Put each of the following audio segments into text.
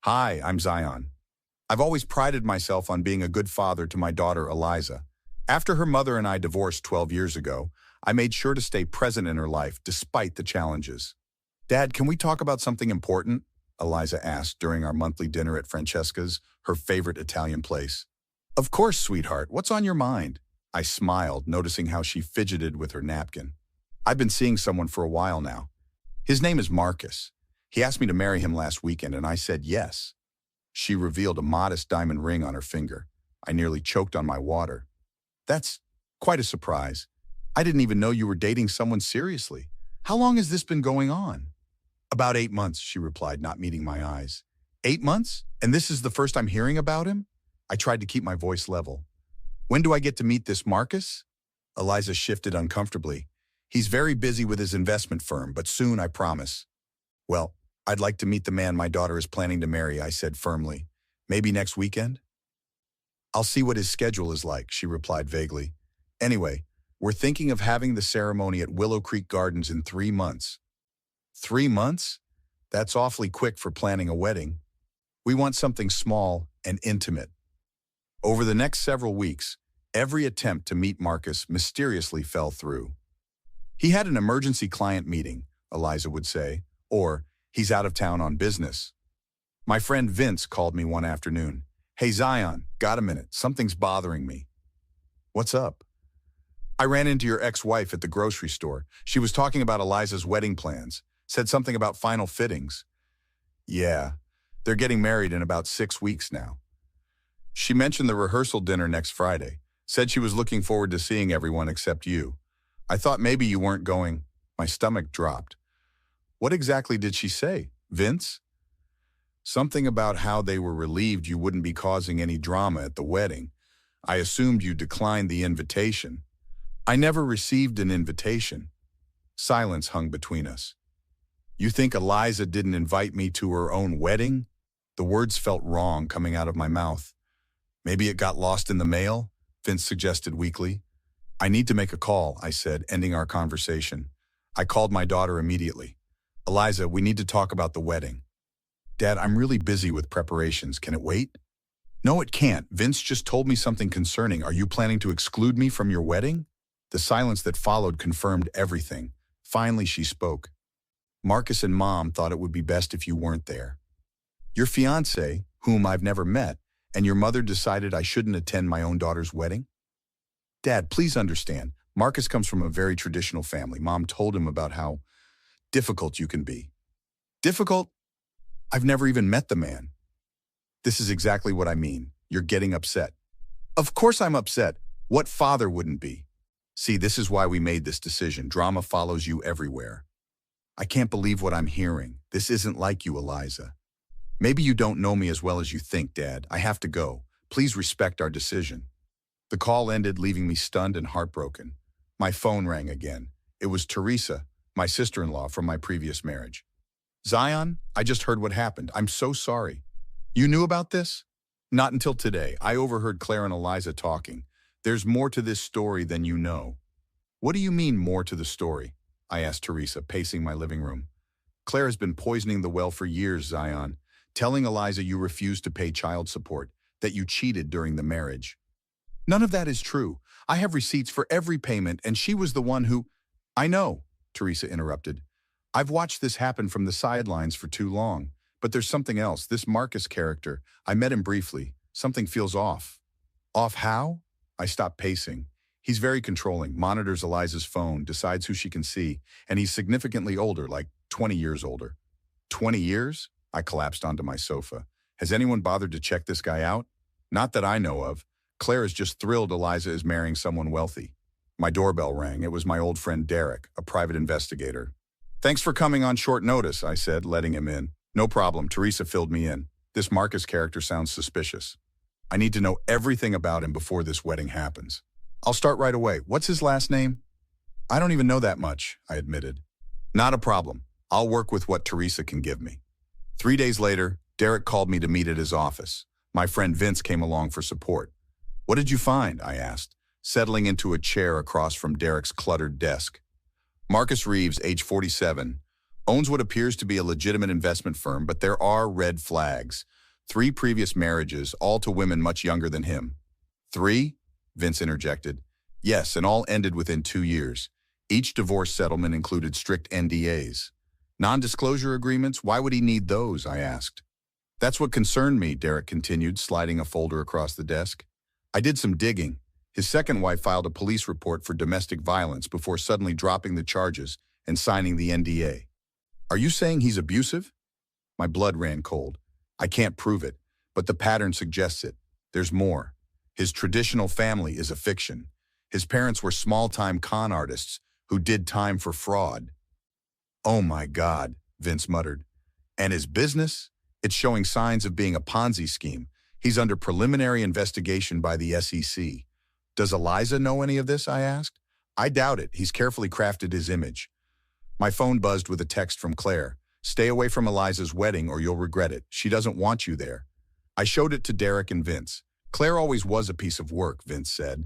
Hi, I'm Zion. I've always prided myself on being a good father to my daughter, Eliza. After her mother and I divorced 12 years ago, I made sure to stay present in her life despite the challenges. Dad, can we talk about something important? Eliza asked during our monthly dinner at Francesca's, her favorite Italian place. Of course, sweetheart. What's on your mind? I smiled, noticing how she fidgeted with her napkin. I've been seeing someone for a while now. His name is Marcus. He asked me to marry him last weekend, and I said yes. She revealed a modest diamond ring on her finger. I nearly choked on my water. That's quite a surprise. I didn't even know you were dating someone seriously. How long has this been going on? About 8 months, she replied, not meeting my eyes. 8 months? And this is the first I'm hearing about him? I tried to keep my voice level. When do I get to meet this Marcus? Eliza shifted uncomfortably. He's very busy with his investment firm, but soon, I promise. Well, I'd like to meet the man my daughter is planning to marry, I said firmly. Maybe next weekend? I'll see what his schedule is like, she replied vaguely. Anyway, we're thinking of having the ceremony at Willow Creek Gardens in 3 months. 3 months? That's awfully quick for planning a wedding. We want something small and intimate. Over the next several weeks, every attempt to meet Marcus mysteriously fell through. He had an emergency client meeting, Eliza would say, or he's out of town on business. My friend Vince called me one afternoon. Hey Zion, got a minute? Something's bothering me. What's up? I ran into your ex-wife at the grocery store. She was talking about Eliza's wedding plans, said something about final fittings. Yeah, they're getting married in about 6 weeks now. She mentioned the rehearsal dinner next Friday, said she was looking forward to seeing everyone except you. I thought maybe you weren't going. My stomach dropped. What exactly did she say, Vince? Something about how they were relieved you wouldn't be causing any drama at the wedding. I assumed you declined the invitation. I never received an invitation. Silence hung between us. You think Eliza didn't invite me to her own wedding? The words felt wrong coming out of my mouth. Maybe it got lost in the mail, Vince suggested weakly. I need to make a call, I said, ending our conversation. I called my daughter immediately. Eliza, we need to talk about the wedding. Dad, I'm really busy with preparations. Can it wait? No, it can't. Vince just told me something concerning. Are you planning to exclude me from your wedding? The silence that followed confirmed everything. Finally, she spoke. Marcus and Mom thought it would be best if you weren't there. Your fiancé, whom I've never met, and your mother decided I shouldn't attend my own daughter's wedding? Dad, please understand. Marcus comes from a very traditional family. Mom told him about how difficult you can be. Difficult? I've never even met the man. This is exactly what I mean. You're getting upset. Of course I'm upset. What father wouldn't be? See, this is why we made this decision. Drama follows you everywhere. I can't believe what I'm hearing. This isn't like you, Eliza. Maybe you don't know me as well as you think, Dad. I have to go. Please respect our decision. The call ended, leaving me stunned and heartbroken. My phone rang again. It was Teresa, my sister-in-law from my previous marriage. Zion, I just heard what happened. I'm so sorry. You knew about this? Not until today. I overheard Claire and Eliza talking. There's more to this story than you know. What do you mean, more to the story? I asked Teresa, pacing my living room. Claire has been poisoning the well for years, Zion, telling Eliza you refused to pay child support, that you cheated during the marriage. None of that is true. I have receipts for every payment, and she was the one who— I know, Teresa interrupted. I've watched this happen from the sidelines for too long. But there's something else. This Marcus character, I met him briefly. Something feels off. Off how? I stopped pacing. He's very controlling, monitors Eliza's phone, decides who she can see, and he's significantly older, like 20 years older. 20 years? I collapsed onto my sofa. Has anyone bothered to check this guy out? Not that I know of. Claire is just thrilled Eliza is marrying someone wealthy. My doorbell rang. It was my old friend Derek, a private investigator. Thanks for coming on short notice, I said, letting him in. No problem, Teresa filled me in. This Marcus character sounds suspicious. I need to know everything about him before this wedding happens. I'll start right away. What's his last name? I don't even know that much, I admitted. Not a problem. I'll work with what Teresa can give me. 3 days later, Derek called me to meet at his office. My friend Vince came along for support. What did you find? I asked, settling into a chair across from Derek's cluttered desk. Marcus Reeves, age 47, Owns what appears to be a legitimate investment firm, but there are red flags. 3 previous marriages, all to women much younger than him. 3? Vince interjected. Yes, and all ended within 2 years. Each divorce settlement included strict NDAs. Non-disclosure agreements, why would he need those, I asked. That's what concerned me, Derek continued, sliding a folder across the desk. I did some digging. His second wife filed a police report for domestic violence before suddenly dropping the charges and signing the NDA. Are you saying he's abusive? My blood ran cold. I can't prove it, but the pattern suggests it. There's more. His traditional family is a fiction. His parents were small-time con artists who did time for fraud. Oh my God, Vince muttered. And his business? It's showing signs of being a Ponzi scheme. He's under preliminary investigation by the SEC. Does Eliza know any of this, I asked. I doubt it. He's carefully crafted his image. My phone buzzed with a text from Claire. Stay away from Eliza's wedding or you'll regret it. She doesn't want you there. I showed it to Derek and Vince. Claire always was a piece of work, Vince said.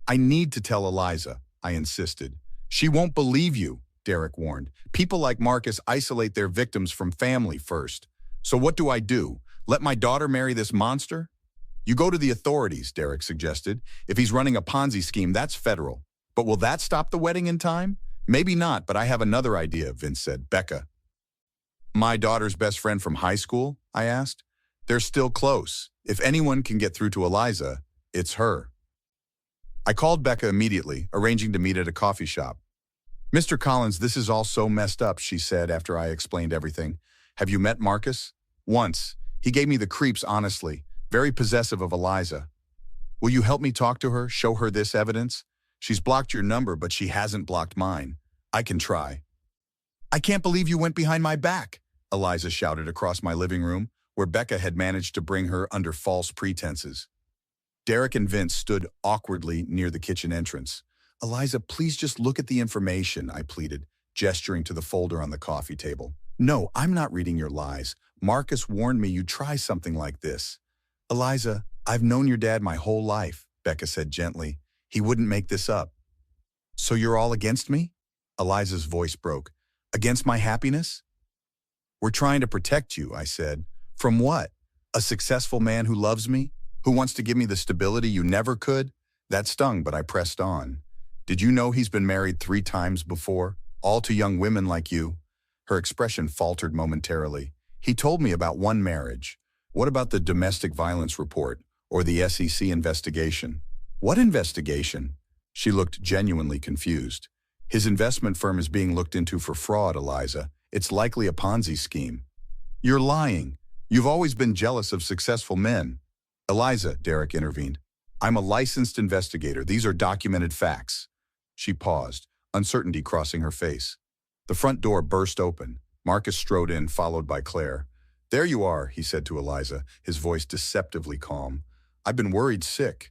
I need to tell Eliza, I insisted. She won't believe you, Derek warned. People like Marcus isolate their victims from family first. So what do I do? Let my daughter marry this monster? You go to the authorities, Derek suggested. If he's running a Ponzi scheme, that's federal. But will that stop the wedding in time? Maybe not, but I have another idea, Vince said. Becca. My daughter's best friend from high school? I asked. They're still close. If anyone can get through to Eliza, it's her. I called Becca immediately, arranging to meet at a coffee shop. Mr. Collins, this is all so messed up, she said after I explained everything. Have you met Marcus? Once. He gave me the creeps, honestly. Very possessive of Eliza. Will you help me talk to her, show her this evidence? She's blocked your number, but she hasn't blocked mine. I can try. I can't believe you went behind my back, Eliza shouted across my living room, where Becca had managed to bring her under false pretenses. Derek and Vince stood awkwardly near the kitchen entrance. Eliza, please just look at the information, I pleaded, gesturing to the folder on the coffee table. No, I'm not reading your lies. Marcus warned me you'd try something like this. Eliza, I've known your dad my whole life, Becca said gently. He wouldn't make this up. So you're all against me? Eliza's voice broke. Against my happiness? We're trying to protect you, I said. From what? A successful man who loves me? Who wants to give me the stability you never could? That stung, but I pressed on. Did you know he's been married 3 times before? All to young women like you? Her expression faltered momentarily. He told me about one marriage. What about the domestic violence report or the SEC investigation? What investigation? She looked genuinely confused. His investment firm is being looked into for fraud, Eliza. It's likely a Ponzi scheme. You're lying. You've always been jealous of successful men. Eliza, Derek intervened. I'm a licensed investigator. These are documented facts. She paused, uncertainty crossing her face. The front door burst open. Marcus strode in, followed by Claire. There you are, he said to Eliza, his voice deceptively calm. I've been worried sick.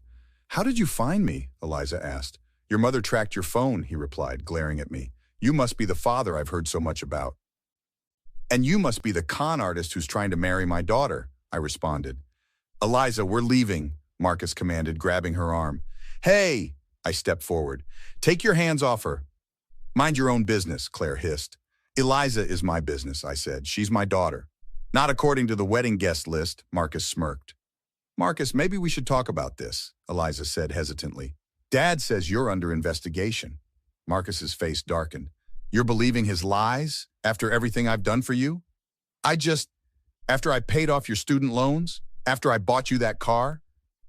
How did you find me? Eliza asked. Your mother tracked your phone, he replied, glaring at me. You must be the father I've heard so much about. And you must be the con artist who's trying to marry my daughter, I responded. Eliza, we're leaving, Marcus commanded, grabbing her arm. Hey, I stepped forward. Take your hands off her. Mind your own business, Claire hissed. Eliza is my business, I said. She's my daughter. Not according to the wedding guest list, Marcus smirked. Marcus, maybe we should talk about this, Eliza said hesitantly. Dad says you're under investigation. Marcus's face darkened. You're believing his lies after everything I've done for you? After I paid off your student loans? After I bought you that car?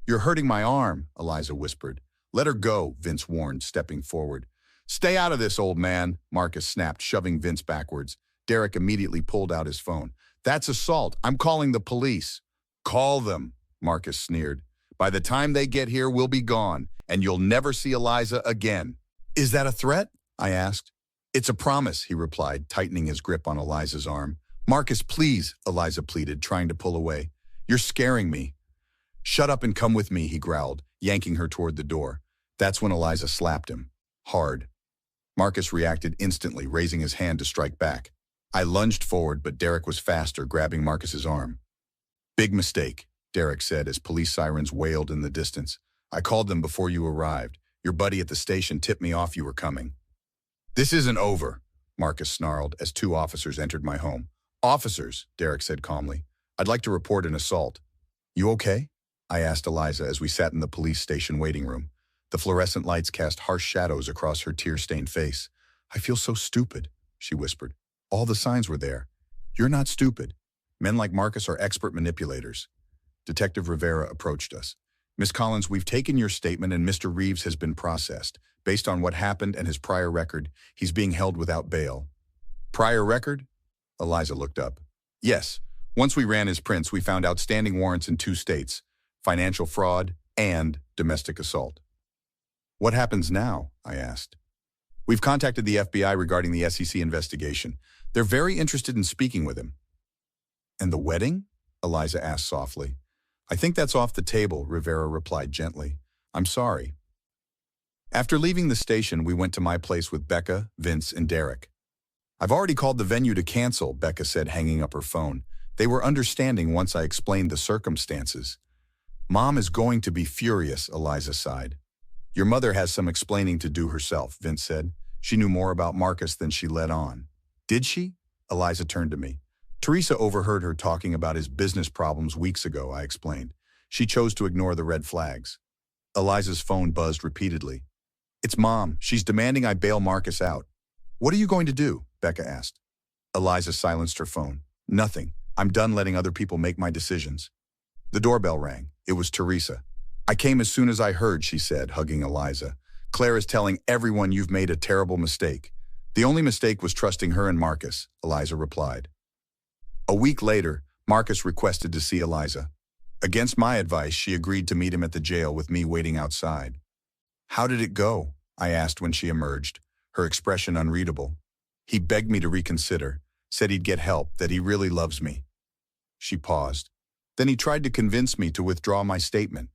You're hurting my arm, Eliza whispered. Let her go, Vince warned, stepping forward. Stay out of this, old man, Marcus snapped, shoving Vince backwards. Derek immediately pulled out his phone. That's assault. I'm calling the police. Call them, Marcus sneered. By the time they get here, we'll be gone, and you'll never see Eliza again. Is that a threat? I asked. It's a promise, he replied, tightening his grip on Eliza's arm. Marcus, please, Eliza pleaded, trying to pull away. You're scaring me. Shut up and come with me, he growled, yanking her toward the door. That's when Eliza slapped him. Hard. Marcus reacted instantly, raising his hand to strike back. I lunged forward, but Derek was faster, grabbing Marcus's arm. Big mistake, Derek said as police sirens wailed in the distance. I called them before you arrived. Your buddy at the station tipped me off you were coming. This isn't over, Marcus snarled as two officers entered my home. Officers, Derek said calmly. I'd like to report an assault. You okay? I asked Eliza as we sat in the police station waiting room. The fluorescent lights cast harsh shadows across her tear-stained face. I feel so stupid, she whispered. All the signs were there. You're not stupid. Men like Marcus are expert manipulators. Detective Rivera approached us. Miss Collins, we've taken your statement and Mr. Reeves has been processed. Based on what happened and his prior record, he's being held without bail. Prior record? Eliza looked up. Yes. Once we ran his prints, we found outstanding warrants in 2 states, financial fraud and domestic assault. What happens now? I asked. We've contacted the FBI regarding the SEC investigation. They're very interested in speaking with him. And the wedding? Eliza asked softly. I think that's off the table, Rivera replied gently. I'm sorry. After leaving the station, we went to my place with Becca, Vince, and Derek. I've already called the venue to cancel, Becca said, hanging up her phone. They were understanding once I explained the circumstances. Mom is going to be furious, Eliza sighed. Your mother has some explaining to do herself, Vince said. She knew more about Marcus than she let on. Did she? Eliza turned to me. Teresa overheard her talking about his business problems weeks ago, I explained. She chose to ignore the red flags. Eliza's phone buzzed repeatedly. It's Mom. She's demanding I bail Marcus out. What are you going to do? Becca asked. Eliza silenced her phone. Nothing. I'm done letting other people make my decisions. The doorbell rang. It was Teresa. I came as soon as I heard, she said, hugging Eliza. Claire is telling everyone you've made a terrible mistake. The only mistake was trusting her and Marcus, Eliza replied. A week later, Marcus requested to see Eliza. Against my advice, she agreed to meet him at the jail with me waiting outside. How did it go? I asked when she emerged, her expression unreadable. He begged me to reconsider, said he'd get help, that he really loves me. She paused. Then he tried to convince me to withdraw my statement.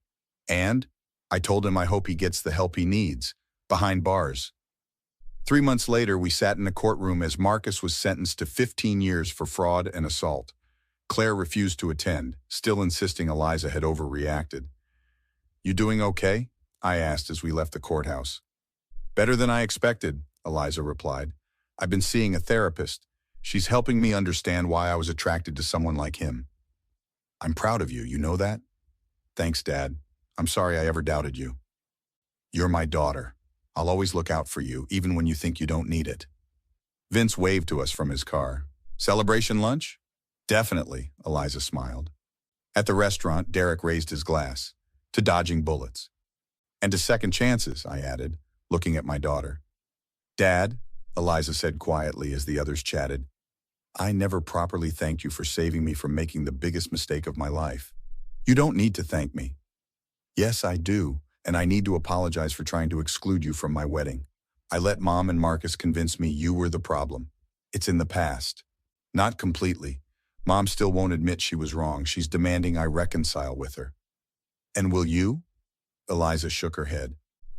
And I told him I hope he gets the help he needs, behind bars. 3 months later, we sat in a courtroom as Marcus was sentenced to 15 years for fraud and assault. Claire refused to attend, still insisting Eliza had overreacted. You doing okay? I asked as we left the courthouse. Better than I expected, Eliza replied. I've been seeing a therapist. She's helping me understand why I was attracted to someone like him. I'm proud of you, you know that? Thanks, Dad. I'm sorry I ever doubted you. You're my daughter. I'll always look out for you, even when you think you don't need it. Vince waved to us from his car. Celebration lunch? Definitely, Eliza smiled. At the restaurant, Derek raised his glass. To dodging bullets. And to second chances, I added, looking at my daughter. Dad, Eliza said quietly as the others chatted, I never properly thanked you for saving me from making the biggest mistake of my life. You don't need to thank me. Yes, I do, and I need to apologize for trying to exclude you from my wedding. I let Mom and Marcus convince me you were the problem. It's in the past. Not completely. Mom still won't admit she was wrong. She's demanding I reconcile with her. And will you? Eliza shook her head.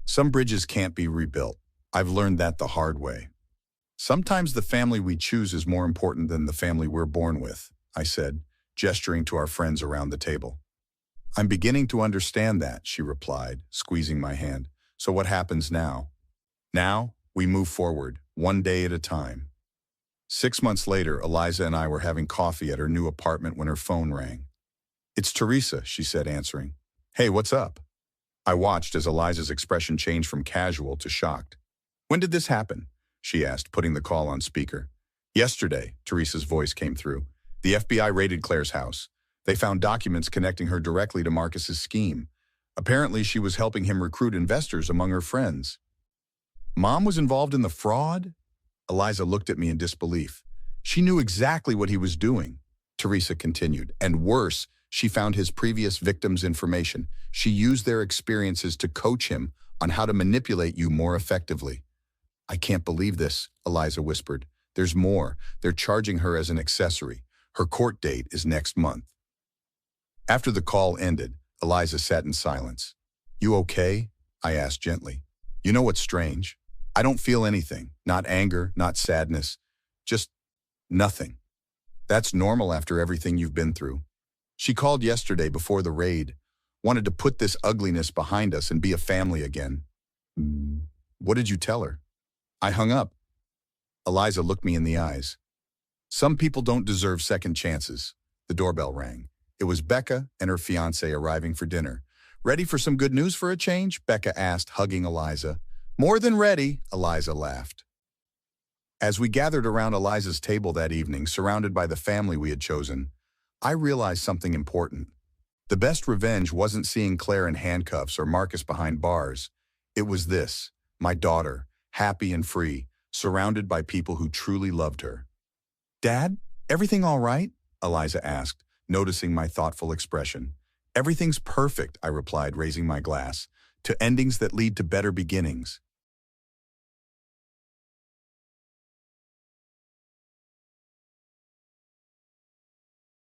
Some bridges can't be rebuilt. I've learned that the hard way. Sometimes the family we choose is more important than the family we're born with, I said, gesturing to our friends around the table. I'm beginning to understand that, she replied, squeezing my hand. So what happens now? Now, we move forward, one day at a time. 6 months later, Eliza and I were having coffee at her new apartment when her phone rang. It's Teresa, she said, answering. Hey, what's up? I watched as Eliza's expression changed from casual to shocked. When did this happen? She asked, putting the call on speaker. Yesterday, Teresa's voice came through. The FBI raided Claire's house. They found documents connecting her directly to Marcus's scheme. Apparently, she was helping him recruit investors among her friends. Mom was involved in the fraud? Eliza looked at me in disbelief. She knew exactly what he was doing, Teresa continued. And worse, she found his previous victims' information. She used their experiences to coach him on how to manipulate you more effectively. I can't believe this, Eliza whispered. There's more. They're charging her as an accessory. Her court date is next month. After the call ended, Eliza sat in silence. You okay? I asked gently. You know what's strange? I don't feel anything. Not anger, not sadness. Just nothing. That's normal after everything you've been through. She called yesterday before the raid. Wanted to put this ugliness behind us and be a family again. What did you tell her? I hung up. Eliza looked me in the eyes. Some people don't deserve second chances. The doorbell rang. It was Becca and her fiancé arriving for dinner. Ready for some good news for a change? Becca asked, hugging Eliza. More than ready, Eliza laughed. As we gathered around Eliza's table that evening, surrounded by the family we had chosen, I realized something important. The best revenge wasn't seeing Claire in handcuffs or Marcus behind bars. It was this, my daughter, happy and free, surrounded by people who truly loved her. Dad, everything all right? Eliza asked, noticing my thoughtful expression. Everything's perfect, I replied, raising my glass, to endings that lead to better beginnings.